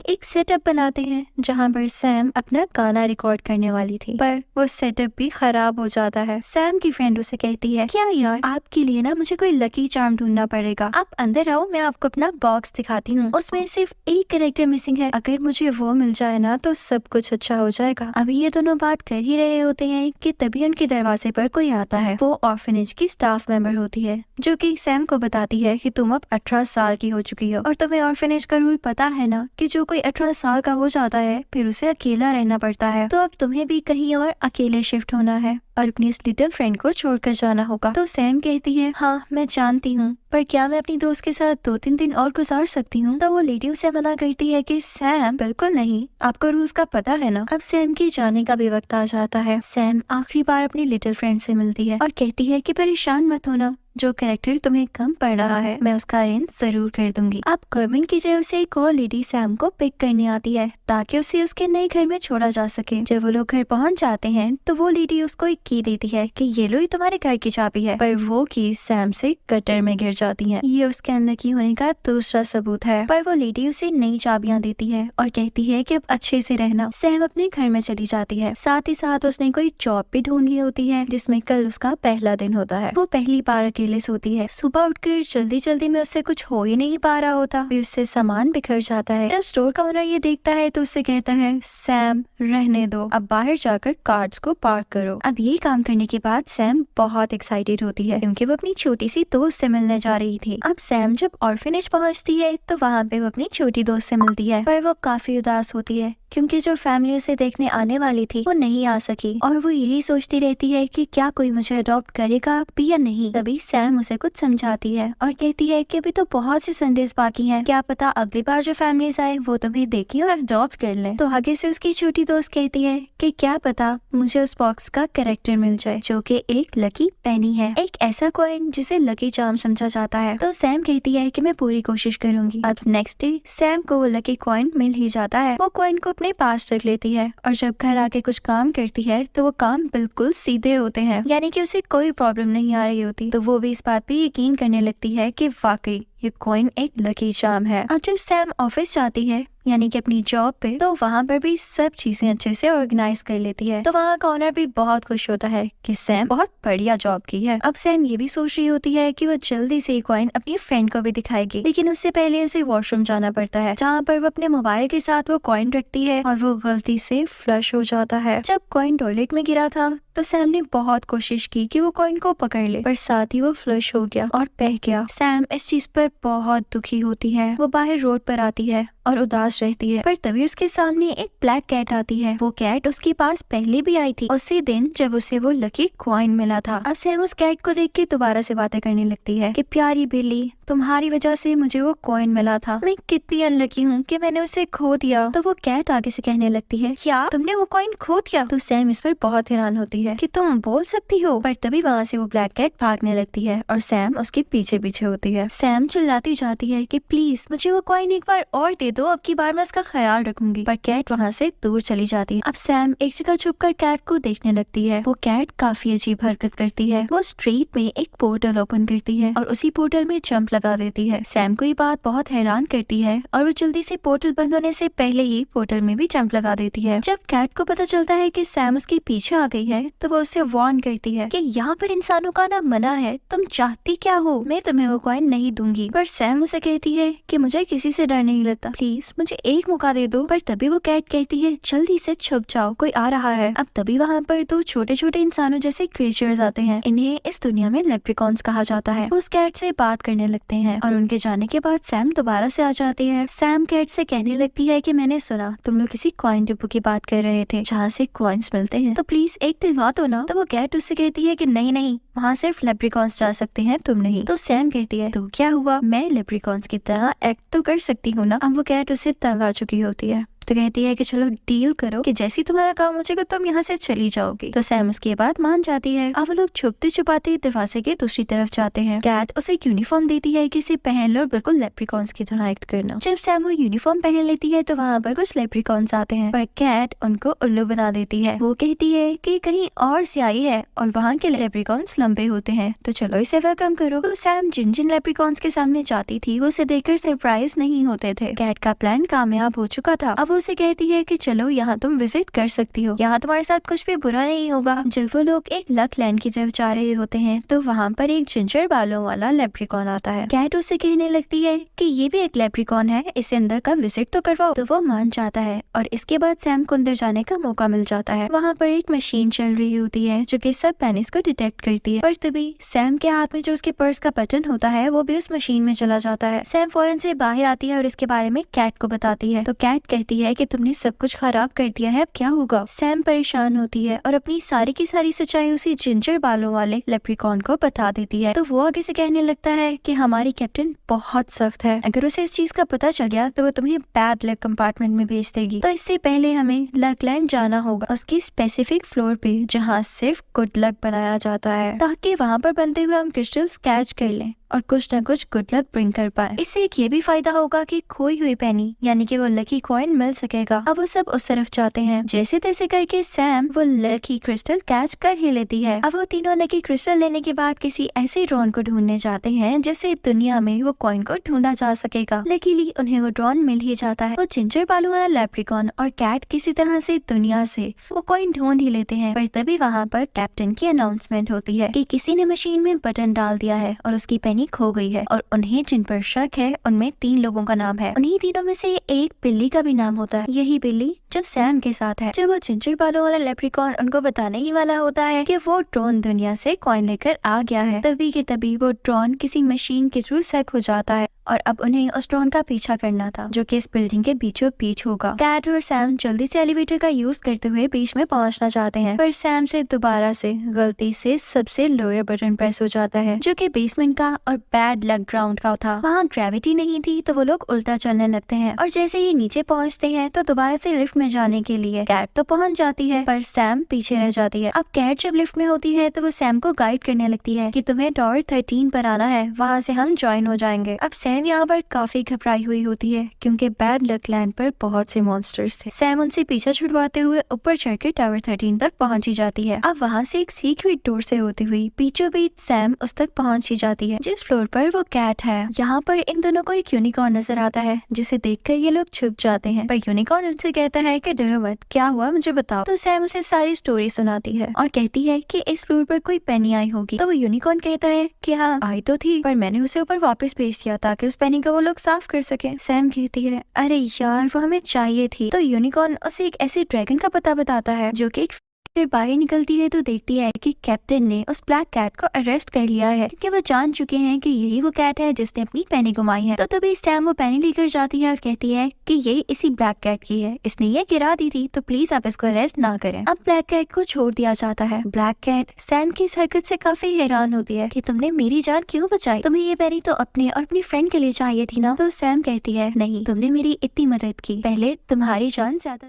एक सेटअप बनाते हैं जहाँ पर सैम अपना गाना रिकॉर्ड करने वाली थी, पर वो सेटअप भी खराब हो जाता है। सैम की फ्रेंड उसे कहती है, क्या यार, आपके लिए ना मुझे कोई लकी चार्म ढूंढना पड़ेगा, आप अंदर आओ, मैं आपको अपना बॉक्स दिखाती हूँ, उसमें सिर्फ एक कैरेक्टर मिसिंग है, अगर मुझे वो मिल जाए ना तो सब कुछ अच्छा हो जाएगा। अभी ये दोनों बात कर ही रहे होते हैं कि तभी उनके दरवाजे पर कोई आता है। वो ऑर्फनेज की स्टाफ मेंबर होती है जो कि सैम को बताती है कि तुम अब 18 साल की हो चुकी हो और तुम्हें ऑर्फनेज का रूल पता है ना कि जो कोई 18 साल का हो जाता है फिर उसे अकेला रहना पड़ता है, तो अब तुम्हें भी कहीं और अकेले शिफ्ट होना है और अपनी इस लिटिल फ्रेंड को छोड़कर जाना होगा। तो सैम कहती है, हाँ मैं जानती हूँ, पर क्या मैं अपनी दोस्त के साथ 2-3 दिन और गुजार सकती हूँ? तो वो लेडी उसे मना करती है कि सैम बिल्कुल नहीं, आपको रूल्स का पता है ना। अब सैम के जाने का भी वक्त आ जाता है। सैम आखिरी बार अपनी लिटिल फ्रेंड से मिलती है और कहती है कि परेशान मत होना, जो कैरेक्टर तुम्हें कम पड़ रहा है मैं उसका अरेंज जरूर कर दूंगी। अब गवर्नमेंट की तरफ से एक और लेडी सैम को पिक करने आती है ताकि उसे उसके नए घर में छोड़ा जा सके। जब वो लोग घर पहुंच जाते हैं तो वो लेडी उसको एक की देती है कि ये लो, ये तुम्हारे घर की चाबी है, पर वो की सैम से गटर में गिर जाती है। ये उसके अंदर की होने का दूसरा सबूत है। पर वो लेडी उसे नई चाबियां देती है और कहती है कि अब अच्छे से रहना। सैम अपने घर में चली जाती है। साथ ही साथ उसने कोई जॉब भी ढूंढ ली होती है जिसमें कल उसका पहला दिन होता है। वो पहली बार अकेले सोती है। सुबह उठकर जल्दी जल्दी में उससे कुछ हो ही नहीं पा रहा होता, फिर उससे सामान बिखर जाता है। जब स्टोर का ओनर ये देखता है तो उससे कहता है, सैम रहने दो, अब बाहर जाकर कार्ड्स को पार्क करो। अब ये काम करने के बाद सैम बहुत एक्साइटेड होती है क्योंकि वो अपनी छोटी सी दोस्त से मिलने जा रही थी। अब सैम जब ऑर्फनेज पहुंचती है तो वहाँ पे वो अपनी छोटी दोस्त से मिलती है, पर वो काफी उदास होती है क्योंकि जो फैमिली उसे देखने आने वाली थी वो नहीं आ सकी और वो यही सोचती रहती है कि क्या कोई मुझे अडॉप्ट करेगा भी या नहीं। तभी सैम उसे कुछ समझाती है और कहती है कि अभी तो बहुत से संडेज बाकी हैं, क्या पता अगली बार जो फैमिलीज आए वो तुम्हें देखें और अडॉप्ट कर लें। तो आगे से उसकी छोटी दोस्त कहती है कि क्या पता मुझे उस बॉक्स का कैरेक्टर मिल जाए जो कि एक लकी पेनी है, एक ऐसा कॉइन जिसे लकी चार्म समझा जाता है। तो सैम कहती है कि मैं पूरी कोशिश करूंगी। अब नेक्स्ट डे सैम को वो लकी कॉइन मिल ही जाता है। वो कॉइन को अपने पास रख लेती है और जब घर आके कुछ काम करती है तो वो काम बिल्कुल सीधे होते हैं, यानी कि उसे कोई प्रॉब्लम नहीं आ रही होती। तो वो भी इस बात पे यकीन करने लगती है कि वाकई ये कॉइन एक लकी चार्म है। अब जब सैम ऑफिस जाती है यानी कि अपनी जॉब पे, तो वहाँ पर भी सब चीजें अच्छे से ऑर्गेनाइज कर लेती है। तो वहाँ का ओनर भी बहुत खुश होता है कि सैम बहुत बढ़िया जॉब की है। अब सैम ये भी सोच रही होती है कि वो जल्दी से कॉइन अपनी फ्रेंड को भी दिखाएगी, लेकिन उससे पहले उसे वॉशरूम जाना पड़ता है जहाँ पर वो अपने मोबाइल के साथ वो कॉइन रखती है और वो गलती से फ्लश हो जाता है। जब कॉइन टॉयलेट में गिरा था तो सैम ने बहुत कोशिश की कि वो कॉइन को पकड़ ले, पर साथ ही वो फ्लश हो गया और बह गया। सैम इस चीज पर बहुत दुखी होती है। वो बाहर रोड पर आती है और उदास रहती है, पर तभी उसके सामने एक ब्लैक कैट आती है। वो कैट उसके पास पहले भी आई थी उसी दिन जब उसे वो लकी कॉइन मिला था। अब सैम उस कैट को देख के दोबारा से बातें करने लगती है कि प्यारी बिल्ली, तुम्हारी वजह से मुझे वो कॉइन मिला था, मैं कितनी अनलकी हूँ कि मैंने उसे खो दिया। तो वो कैट आगे से कहने लगती है, क्या तुमने वो कॉइन खो दिया? तो सैम इस पर बहुत हैरान होती है कि तुम बोल सकती हो, पर तभी वहाँ से वो ब्लैक कैट भागने लगती है और सैम उसके पीछे पीछे होती है। सैम चिल्लाती जाती है कि प्लीज मुझे वो कॉइन एक बार और दे दो, अब की बार मैं उसका ख्याल रखूंगी, पर कैट वहाँ से दूर चली जाती है। अब सैम एक जगह छुपकर कैट को देखने लगती है। वो कैट काफी अजीब हरकत करती है। वो स्ट्रीट में एक पोर्टल ओपन करती है और उसी पोर्टल में जंप लगा देती है। सैम को ये बात बहुत हैरान करती है और वो जल्दी से पोर्टल बंद होने से पहले ही पोर्टल में भी जंप लगा देती है। जब कैट को पता चलता है कि सैम उसके पीछे आ गई है तो वो उसे वार्न करती है कि यहाँ पर इंसानों का ना मना है, तुम चाहती क्या हो, मैं तुम्हें वो कॉइन नहीं दूंगी। पर सैम उसे कहती है कि मुझे किसी से डर नहीं लगता, प्लीज मुझे एक मौका दे दो। पर तभी वो कैट कहती है, जल्दी से छुप जाओ, कोई आ रहा है। अब तभी वहाँ पर दो छोटे छोटे इंसानों जैसे क्रिएचर्स आते हैं। इन्हें इस दुनिया में लेप्रिकॉन्स कहा जाता है। उस कैट से बात करने लगते हैं और उनके जाने के बाद सैम दोबारा से आ जाती है। सैम कैट से कहने लगती है कि मैंने सुना तुम लोग किसी कॉइन डिपो की बात कर रहे थे जहाँ से कॉइन्स मिलते हैं, तो प्लीज एक दिलवा दो ना। तो वो कैट उससे कहती है कि नहीं नहीं, वहाँ सिर्फ लेप्रिकॉन्स जा सकते हैं, तुम नहीं। तो सैम कहती है, तो क्या हुआ, मैं लेप्रिकॉन्स की तरह एक्ट तो कर सकती हूँ ना। अब वो कैट उससे तंग आ चुकी होती है। तो कहती है कि चलो डील करो कि जैसी तुम्हारा काम हो जाएगा तुम यहाँ से चली जाओगी। तो सैम उसके बाद मान जाती है। अब वो लोग छुपते छुपाते दरवाजे के दूसरी तरफ जाते हैं। कैट उसे एक यूनिफॉर्म देती है कि इसे पहन लो और बिल्कुल लेप्रिकॉन्स की तरह एक्ट करना। जब सैम वो यूनिफॉर्म पहन लेती है तो वहाँ पर कुछ लेप्रिकॉन्स आते हैं, पर कैट उनको उल्लू बना देती है। वो कहती है कि कहीं और से आई है और वहाँ के लेप्रिकॉन्स लंबे होते हैं, तो चलो इसे वेलकम करो। तो सैम जिन जिन लेप्रिकॉन्स के सामने जाती थी वो उसे देखकर सरप्राइज नहीं होते थे। कैट का प्लान कामयाब हो चुका था। अब वो उसे कहती है कि चलो यहाँ तुम विजिट कर सकती हो, यहाँ तुम्हारे साथ कुछ भी बुरा नहीं होगा। जब वो लोग एक लक लैंड की तरफ जा रहे होते हैं तो वहाँ पर एक जिंजर बालों वाला लेप्रिकॉन आता है। कैट उससे कहने लगती है कि ये भी एक लेप्रिकॉन है, इसे अंदर का विजिट तो करवाओ। तो वो मान जाता है और इसके बाद सैम को अंदर जाने का मौका मिल जाता है। वहाँ पर एक मशीन चल रही होती है जो कि सब पेनिस को डिटेक्ट करती है, पर तभी सैम के हाथ में जो उसके पर्स का बटन होता है वो भी उस मशीन में चला जाता है। सैम फौरन से बाहर आती है और इसके बारे में कैट को बताती है। तो कैट कहती है कि तुमने सब कुछ खराब कर दिया है, अब क्या होगा। सैम परेशान होती है और अपनी सारी की सारी सच्चाई उसी जिंजर बालों वाले लेप्रिकॉन को बता देती है। तो वो आगे से कहने लगता है कि हमारी कैप्टन बहुत सख्त है, अगर उसे इस चीज का पता चल गया तो वो तुम्हें बैड लक कंपार्टमेंट में भेज देगी। तो इससे पहले हमें लकलैंड जाना होगा, उसकी स्पेसिफिक फ्लोर पे जहाँ सिर्फ गुड लक बनाया जाता है, ताकि वहाँ पर बनते हुए हम क्रिस्टल्स कैच कर लें और कुछ न कुछ गुड लक ब्रिंग कर पाए। इससे एक ये भी फायदा होगा कि खोई हुई पेनी यानी कि वो लकी कॉइन मिल सकेगा। अब वो सब उस तरफ जाते हैं। जैसे तैसे करके सैम वो लकी क्रिस्टल कैच कर ही लेती है। अब वो तीनों लकी क्रिस्टल लेने के बाद किसी ऐसे ड्रोन को ढूंढने जाते हैं जिससे दुनिया में वो कॉइन को ढूंढा जा सकेगा। लकीली उन्हें वो ड्रोन मिल ही जाता है। वो जिंजर बालों वाला लेप्रिकॉन और कैट किसी तरह से दुनिया से वो कॉइन ढूंढ ही लेते हैं, पर तभी वहाँ पर कैप्टन की अनाउंसमेंट होती है कि किसी ने मशीन में बटन डाल दिया है और उसकी पेनी खो गई है, और उन्हें जिन पर शक है उनमें 3 लोगों का नाम है। उन्हीं तीनों में से एक बिल्ली का भी नाम होता है, यही बिल्ली जो सैम के साथ है। जब वो जिंजर बालों वाला लेप्रिकॉन उनको बताने ही वाला होता है कि वो ड्रोन दुनिया से कॉइन लेकर आ गया है, तभी के तभी वो ड्रोन किसी मशीन के थ्रू सेक हो जाता है और अब उन्हें उस ड्रोन का पीछा करना था जो कि इस बिल्डिंग के बीचों बीच होगा। कैट और सैम जल्दी से एलिवेटर का यूज करते हुए बीच में पहुंचना चाहते हैं, पर सैम से दोबारा से गलती से सबसे लोअर बटन प्रेस हो जाता है जो कि बेसमेंट का और बैड लक ग्राउंड का था। वहाँ ग्रेविटी नहीं थी तो वो लोग उल्टा चलने लगते हैं और जैसे ही नीचे पहुँचते हैं तो दोबारा से लिफ्ट में जाने के लिए कैट तो पहुँच जाती है पर सैम पीछे रह जाती है। अब कैट जब लिफ्ट में होती है तो वो सैम को गाइड करने लगती है कि तुम्हें टॉवर 13 पर आना है, वहाँ से हम ज्वाइन हो जाएंगे। अब सैम यहाँ पर काफी घबराई हुई होती है क्योंकि बैड लक लैंड पर बहुत से मॉन्स्टर्स थे। सैम उनसे पीछा छुड़वाते हुए ऊपर चढ़कर टावर 13 तक पहुंची जाती है। अब वहाँ से एक सीक्रेट डोर से होती हुई बीचों बीच सैम उस तक पहुंच ही जाती है जिस फ्लोर पर वो कैट है। यहाँ पर इन दोनों को एक यूनिकॉर्न नजर आता है जिसे देखकर ये लोग छुप जाते हैं, पर यूनिकॉर्न उनसे कहता है कि डरो मत, क्या हुआ मुझे बताओ। तो सैम उसे सारी स्टोरी सुनाती है और कहती है कि इस फ्लोर पर कोई पेनी आई होगी। तो वो यूनिकॉर्न कहता है कि हाँ आई तो थी, पर मैंने उसे ऊपर वापस भेज दिया ताकि उस पेनी को वो लोग साफ कर सके। सैम कहती है अरे यार वो हमें चाहिए थी। तो यूनिकॉर्न उसे एक ऐसे ड्रैगन का पता बताता है जो कि फिर बाहर निकलती है तो देखती है कि कैप्टन ने उस ब्लैक कैट को अरेस्ट कर लिया है क्योंकि वो जान चुके हैं कि यही वो कैट है जिसने अपनी पेनी घुमाई है। तो तभी सैम वो पेनी लेकर जाती है और कहती है कि ये इसी ब्लैक कैट की है, इसने ये गिरा दी थी, तो प्लीज आप इसको अरेस्ट ना करें। अब ब्लैक कैट को छोड़ दिया जाता है। ब्लैक कैट सैम की इस हरकत से काफी हैरान होती है कि तुमने मेरी जान क्यों बचाई, तुम्हें ये पेनी तो अपने और अपनी फ्रेंड के लिए चाहिए थी ना। तो सैम कहती है नहीं, तुमने मेरी इतनी मदद की, पहले तुम्हारी जान ज्यादा